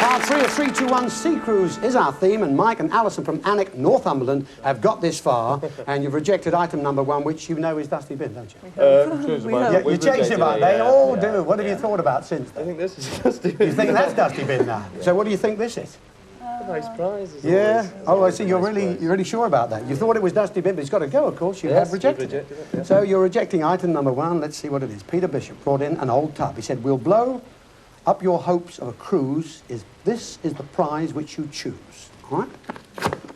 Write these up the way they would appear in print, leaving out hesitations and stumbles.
Part 3 of 3, 2, 1 Sea Cruise is our theme, and Mike and Alison from Alnwick, Northumberland, have got this far, and you've rejected item number 1, which you know is Dusty Bin, don't you? You changed your mind. They all do. What have you thought about since then? I think this is Dusty Bin. You think that's Dusty Bin now? So what do you think this is? A nice prize. Yeah. Oh, I see. You're really sure about that. You thought it was Dusty Bin, but it's got to go, of course. You have rejected it. Yeah. So you're rejecting item number 1. Let's see what it is. Peter Bishop brought in an old tub. He said, "We'll blow up your hopes of a cruise. This is the prize which you choose." All right?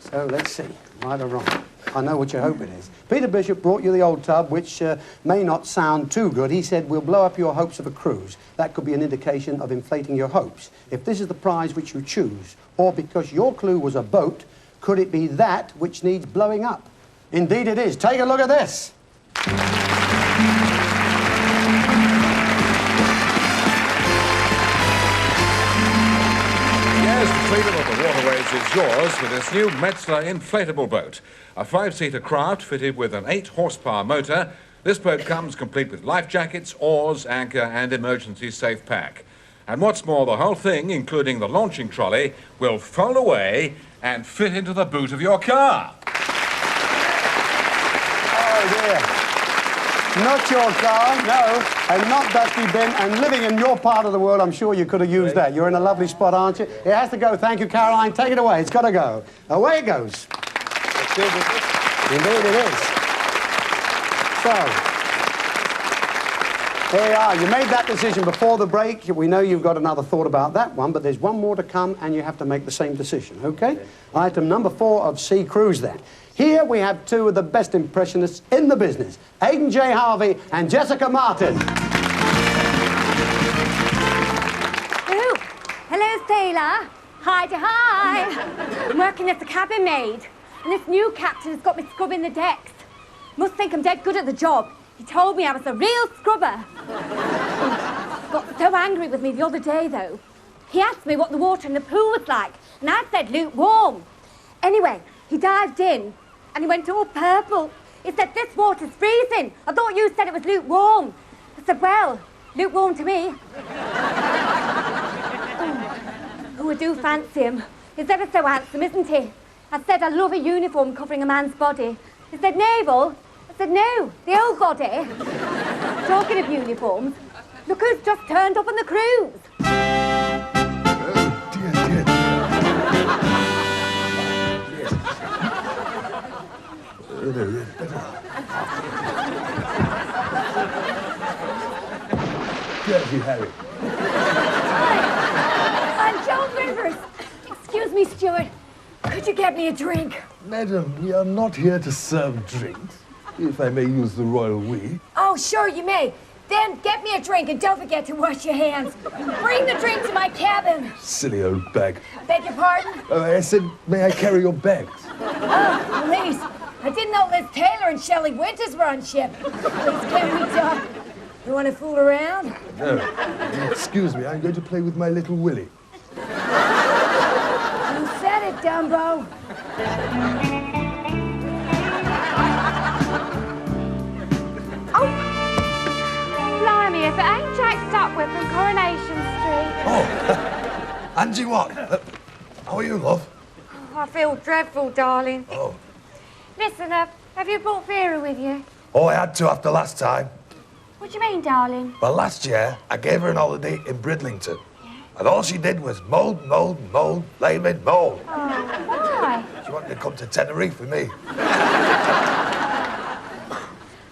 So let's see. Right or wrong? I know what you hope it is. Peter Bishop brought you the old tub, which may not sound too good. He said, "We'll blow up your hopes of a cruise." That could be an indication of inflating your hopes. If this is the prize which you choose, or because your clue was a boat, could it be that which needs blowing up? Indeed it is. Take a look at this. Yes, the freedom of the waterways is yours with this new Metzler inflatable boat. A 5-seater craft fitted with an 8-horsepower motor. This boat comes complete with life jackets, oars, anchor and emergency safe pack. And what's more, the whole thing, including the launching trolley, will fold away and fit into the boot of your car. Oh, dear. Not your car, no, and not Dusty Bin, and living in your part of the world, I'm sure you could have used that. You're in a lovely spot, aren't you? It has to go. Thank you, Caroline. Take it away. It's got to go. Away it goes. Indeed it is. So, there you are. You made that decision before the break. We know you've got another thought about that one, but there's one more to come, and you have to make the same decision, okay? Item number 4 of Sea Cruise, then. Here we have 2 of the best impressionists in the business, Aidan J. Harvey and Jessica Martin. Oh, hello, sailor. Hi to hi. I'm working as a cabin maid, and this new captain has got me scrubbing the decks. Must think I'm dead good at the job. He told me I was a real scrubber. Got so angry with me the other day, though. He asked me what the water in the pool was like, and I said lukewarm. Anyway, he dived in, and he went all purple. He said, "This water's freezing. I thought you said it was lukewarm." I said, "Well, lukewarm to me." Oh, I do fancy him. He's ever so handsome, isn't he? I said, "I love a uniform covering a man's body." He said, "Naval?" I said, "No, the old body." Talking of uniforms, look who's just turned up on the cruise. Oh, dear, dear, Dirty Harry. Hi, I'm Joan Rivers. Excuse me, steward. Could you get me a drink? Madam, we are not here to serve drinks, if I may use the royal we. Oh, sure, you may. Then get me a drink and don't forget to wash your hands. Bring the drink to my cabin. Silly old bag. Beg your pardon? I said, may I carry your bags? Oh, please. I didn't know Liz Taylor and Shelley Winters were on ship. Please, can we talk? You want to fool around? No. Excuse me, I'm going to play with my little Willie. You said it, Dumbo. Oh, blimey, if it ain't Jack Stopworth from Coronation Street. Oh, Angie, what? How are you, love? Oh, I feel dreadful, darling. Oh. Listen, have you brought Vera with you? Oh, I had to after last time. What do you mean, darling? Well, last year, I gave her an holiday in Bridlington. And all she did was mould, blaming mould. Oh, why? She wanted to come to Tenerife with me.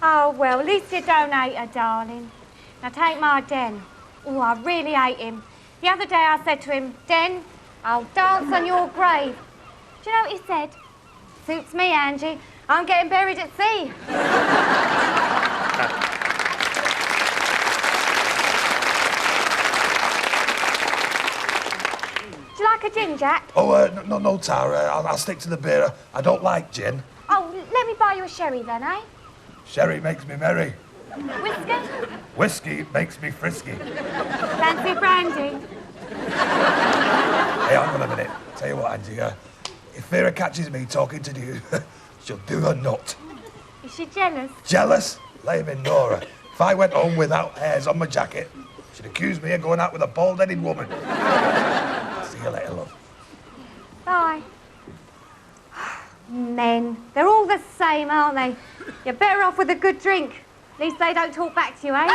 Oh, well, at least you don't hate her, darling. Now, take my Den. Oh, I really hate him. The other day I said to him, "Den, I'll dance on your grave." Do you know what he said? "Suits me, Angie. I'm getting buried at sea." Do you like a gin, Jack? Oh, no, Tara. I'll stick to the beer. I don't like gin. Oh, let me buy you a sherry then, eh? Sherry makes me merry. Whiskey? Whiskey makes me frisky. Fancy brandy? Hey, hang on a minute. Tell you what, Angie, if Vera catches me talking to you, she'll do her nut. Is she jealous? Jealous? Blaming Nora. If I went home without hairs on my jacket, she'd accuse me of going out with a bald-headed woman. See you Men. They're all the same, aren't they? You're better off with a good drink. At least they don't talk back to you, eh?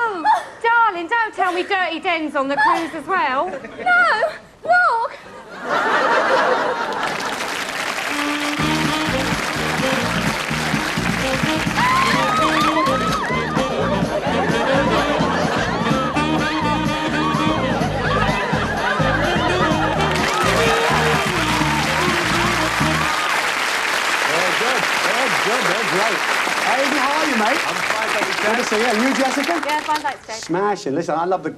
Oh, darling, don't tell me dirty dens on the cruise as well. No, look. Good, great. Aidan, how are you, mate? I'm fine, thank you, Good to see you. And you, Jessica? Yeah, fine, thanks, Jake. Smashing. Listen, I love the,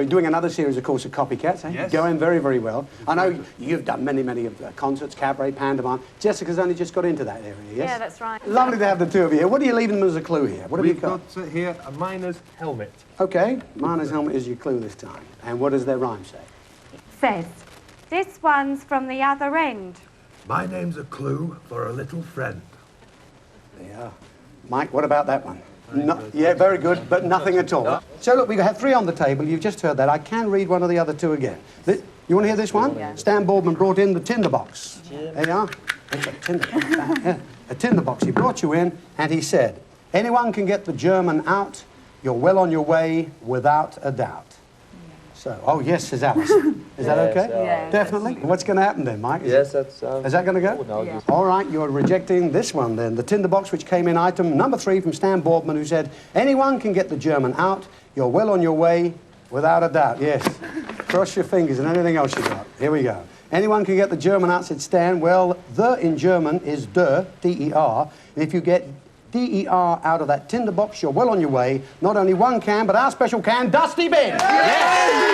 doing another series, of course, of copycats. Eh? Yes. Going very, very well. I know you've done many of concerts, cabaret, pantomime. Jessica's only just got into that area, yes? Yeah, that's right. Lovely to have the two of you here. What are you leaving them as a clue here? What have you We've got? got here a miner's helmet. Okay, miner's helmet is your clue this time. And what does their rhyme say? Says, this one's from the other end. My name's a clue for a little friend. Yeah. Mike, what about that one? Yeah, very good, but nothing at all. So look, we have three on the table. You've just heard that. I can read one of the other two again. You want to hear this one? Yeah. Stan Boardman brought in the tinderbox. Yeah. There you are. There's a tinderbox. Yeah. A tinderbox. He brought you in and he said, anyone can get the German out. You're well on your way without a doubt. So, oh yes, says Alison. Is that okay? Yeah. Definitely. What's going to happen then, Mike? Yes, that's... Is that going to go? No, Yeah. All right, you're rejecting this one then. The tinderbox, which came in item number 3 from Stan Boardman, who said, anyone can get the German out. You're well on your way, without a doubt. Yes. Cross your fingers and anything else you got. Here we go. Anyone can get the German out, said Stan. Well, the in German is der, D-E-R. And if you get D-E-R out of that tinderbox, you're well on your way. Not only one can, but our special can, Dusty Bin. Yes!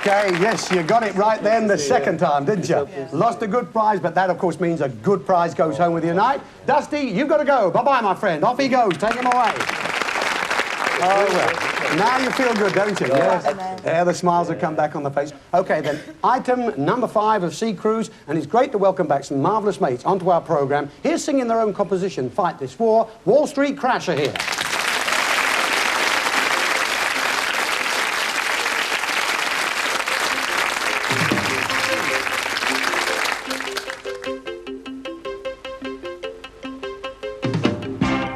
Okay, yes, you got it right then the second time, didn't you? Lost a good prize, but that, of course, means a good prize goes home with you tonight. Dusty, you've got to go. Bye-bye, my friend. Off he goes. Take him away. Oh, well. Now you feel good, don't you? Yes. Yeah, the smiles have come back on the face. Okay, then, item number 5 of Sea Cruise, and it's great to welcome back some marvellous mates onto our programme. Here's singing their own composition, Fight This War, Wall Street Crasher here.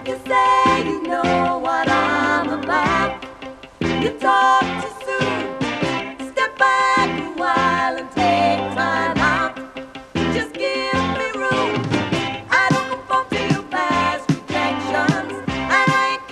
You say you know what I'm about. You talk too soon. Step back a while and take time out. Just give me room. I don't conform to your past rejections, and I ain't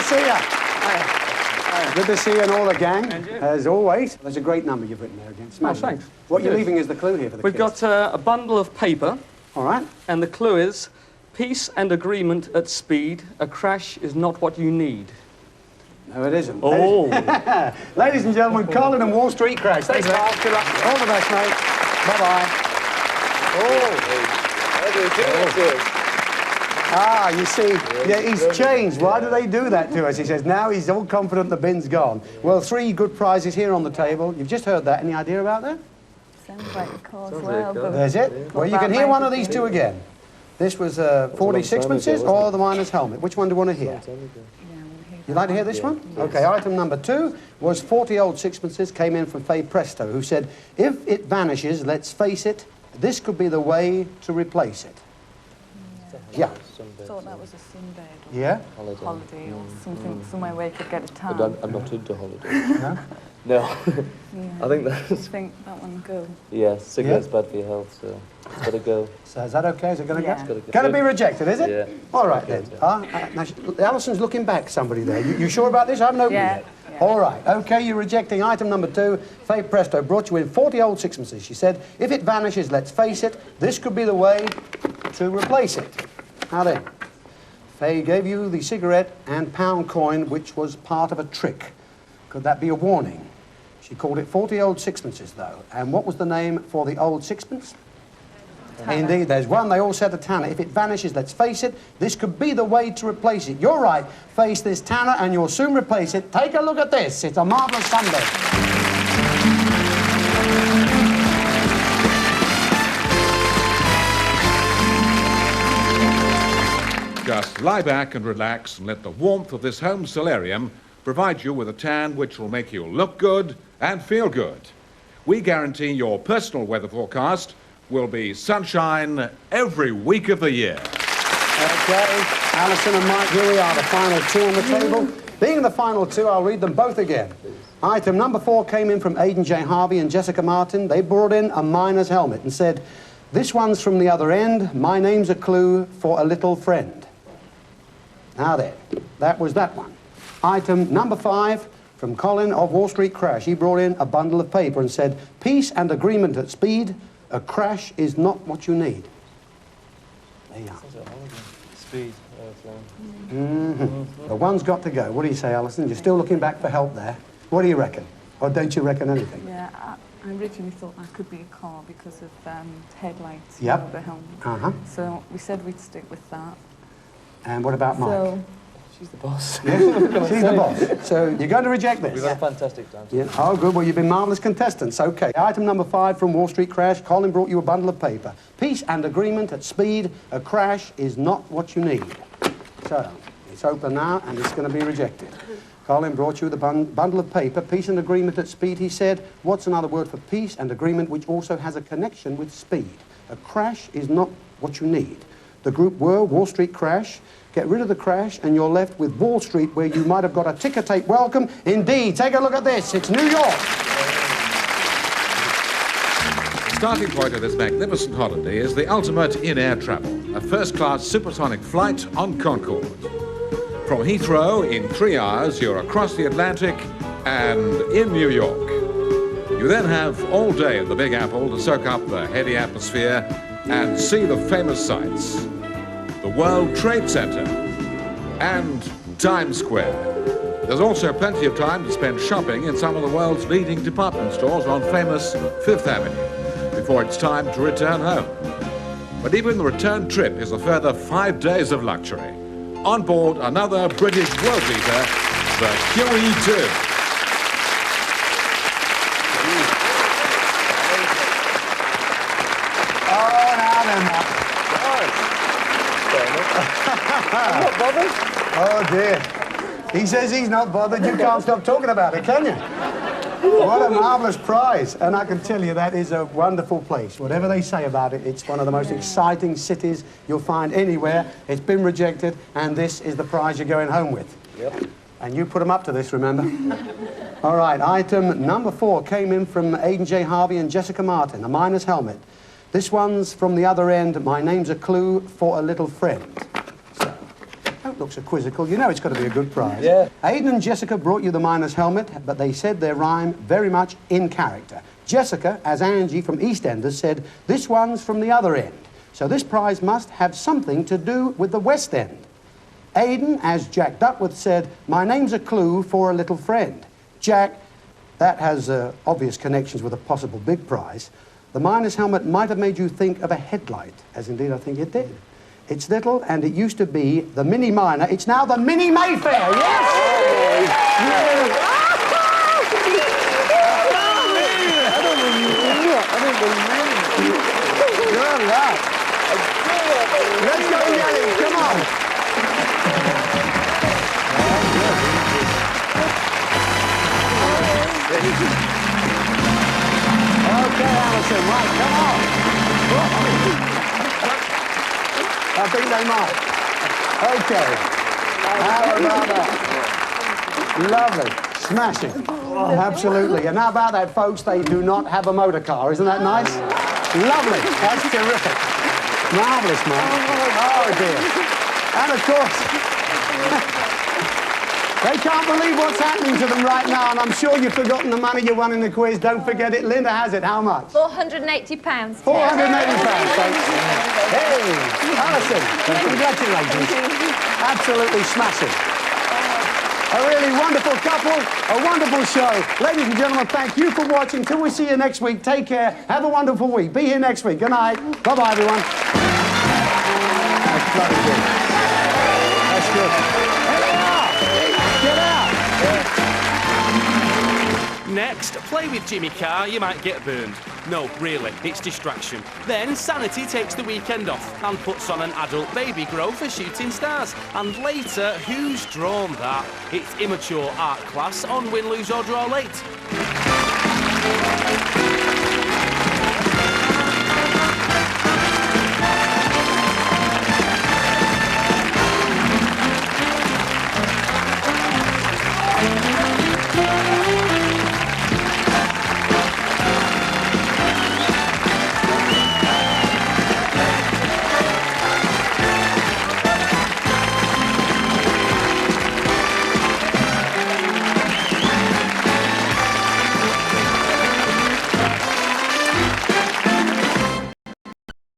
see you. Good to see you and all the gang, as always. That's a great number you've written there again. Smashing. thanks. What you're Good. leaving is the clue here for the We've kids. got a bundle of paper, All right. and the clue is peace and agreement at speed. A crash is not what you need. No, it isn't. Oh. Ladies and gentlemen, Colin and Wall Street Crash. Thanks, Carl. Good luck. All the best, mate. Bye-bye. Ah, you see, yeah, he's changed. Why do they do that to us? He says, now he's all confident the bin's gone. Well, 3 good prizes here on the table. You've just heard that. Any idea about that? Sounds like a cause well, but There's it. Well, you can hear one of these two again. This was 40 sixpences or the miner's helmet. Which one do you want to hear? You'd like to hear this one? Okay, item number 2 was 40 old sixpences, came in from Fay Presto, who said, if it vanishes, let's face it, this could be the way to replace it. Yeah. I thought that was a sunbed or Yeah? holiday or something, somewhere where you could get a tan. I'm not into holidays. No? Yeah. I think that's... I think that one go. Yeah, cigarettes bad for your health, so it's got to go. So is that okay? Is it going to Yeah. go? Gotta go. Going to be rejected, is it? Yeah. All right, then. Now, Alison's looking back, somebody there. You sure about this? I haven't opened Yeah, it yet. yeah. All right. Okay, you're rejecting item number 2. Fay Presto brought you in 40 old sixpences. She said, if it vanishes, let's face it, this could be the way to replace it. Now then, Fay gave you the cigarette and pound coin, which was part of a trick. Could that be a warning? She called it 40 old sixpences, though. And what was the name for the old sixpence? Indeed, there's one. They all said the tanner. If it vanishes, let's face it, this could be the way to replace it. You're right. Face this tanner and you'll soon replace it. Take a look at this. It's a marvellous Sunday. Just lie back and relax and let the warmth of this home solarium provide you with a tan which will make you look good and feel good. We guarantee your personal weather forecast will be sunshine every week of the year. Okay, Alison and Mike, here we are, the final 2 on the table. Being the final 2, I'll read them both again. Item number 4 came in from Aidan J. Harvey and Jessica Martin. They brought in a miner's helmet and said, this one's from the other end. My name's a clue for a little friend. Now then, that was that one. Item number 5 from Colin of Wall Street Crash. He brought in a bundle of paper and said, peace and agreement at speed. A crash is not what you need. There you are. Speed. The one's got to go. What do you say, Alison? You're still looking back for help there. What do you reckon? Or don't you reckon anything? Yeah, I originally thought that could be a car because of headlights. Yep. You know, the helmet. Uh-huh. So we said we'd stick with that. And what about Mike? So She's the boss. She's the boss. So you're going to reject this? We've had a fantastic time. Yeah. Oh, good. Well, you've been marvellous contestants. Okay. Item number 5 from Wall Street Crash. Colin brought you a bundle of paper. Peace and agreement at speed. A crash is not what you need. So, it's open now, and it's going to be rejected. Colin brought you the bundle of paper. Peace and agreement at speed, he said. What's another word for peace and agreement which also has a connection with speed? A crash is not what you need. The group were Wall Street Crash. Get rid of the crash and you're left with Wall Street, where you might have got a ticker tape welcome. Indeed, take a look at this. It's New York. The starting point of this magnificent holiday is the ultimate in-air travel, a first-class supersonic flight on Concorde. From Heathrow, in 3 hours, you're across the Atlantic and in New York. You then have all day in the Big Apple to soak up the heady atmosphere and see the famous sights. The World Trade Center and Times Square. There's also plenty of time to spend shopping in some of the world's leading department stores on famous Fifth Avenue before it's time to return home. But even the return trip is a further 5 days of luxury. On board another British world beater, the QE2. Oh, now then, Mark. I'm not bothered. Oh, dear. He says he's not bothered. You can't stop talking about it, can you? What a marvellous prize. And I can tell you that is a wonderful place. Whatever they say about it, it's one of the most exciting cities you'll find anywhere. It's been rejected, and this is the prize you're going home with. Yep. And you put them up to this, remember? All right, item number 4 came in from Aidan J. Harvey and Jessica Martin, a miner's helmet. This one's from the other end. My name's a clue for a little friend. So, don't looks a quizzical. You know it's got to be a good prize. Yeah. Aidan and Jessica brought you the miner's helmet, but they said their rhyme very much in character. Jessica, as Angie from EastEnders, said, this one's from the other end. So this prize must have something to do with the West End. Aidan, as Jack Duckworth, said, my name's a clue for a little friend. Jack, that has obvious connections with a possible big prize. The miner's helmet might have made you think of a headlight, as indeed I think it did. It's little, and it used to be the Mini Miner. It's now the Mini Mayfair, yes! Good luck. Let's go, Nelly, come on. Okay, Alison, right, come on. I think they might. Okay. How about that? Lovely. Smashing. Absolutely. And how about that, folks? They do not have a motor car. Isn't that nice? Lovely. That's terrific. Marvellous, man. Oh, dear. And, of course, they can't believe what's happening to them right now, and I'm sure you've forgotten the money you won in the quiz. Don't forget it. Linda has it. How much? £480. £480, folks. Hey, Alison, congratulations. Absolutely smashing. A really wonderful couple, a wonderful show. Ladies and gentlemen, thank you for watching. Till we see you next week, take care. Have a wonderful week. Be here next week. Good night. Bye-bye, everyone. That's bloody good. That's good. Here they are. Get out. Next, play with Jimmy Carr, you might get burned. No, really, it's distraction. Then Sanity takes the weekend off and puts on an adult baby grow for shooting stars. And later, who's drawn that? It's immature art class on Win, Lose or Draw Late.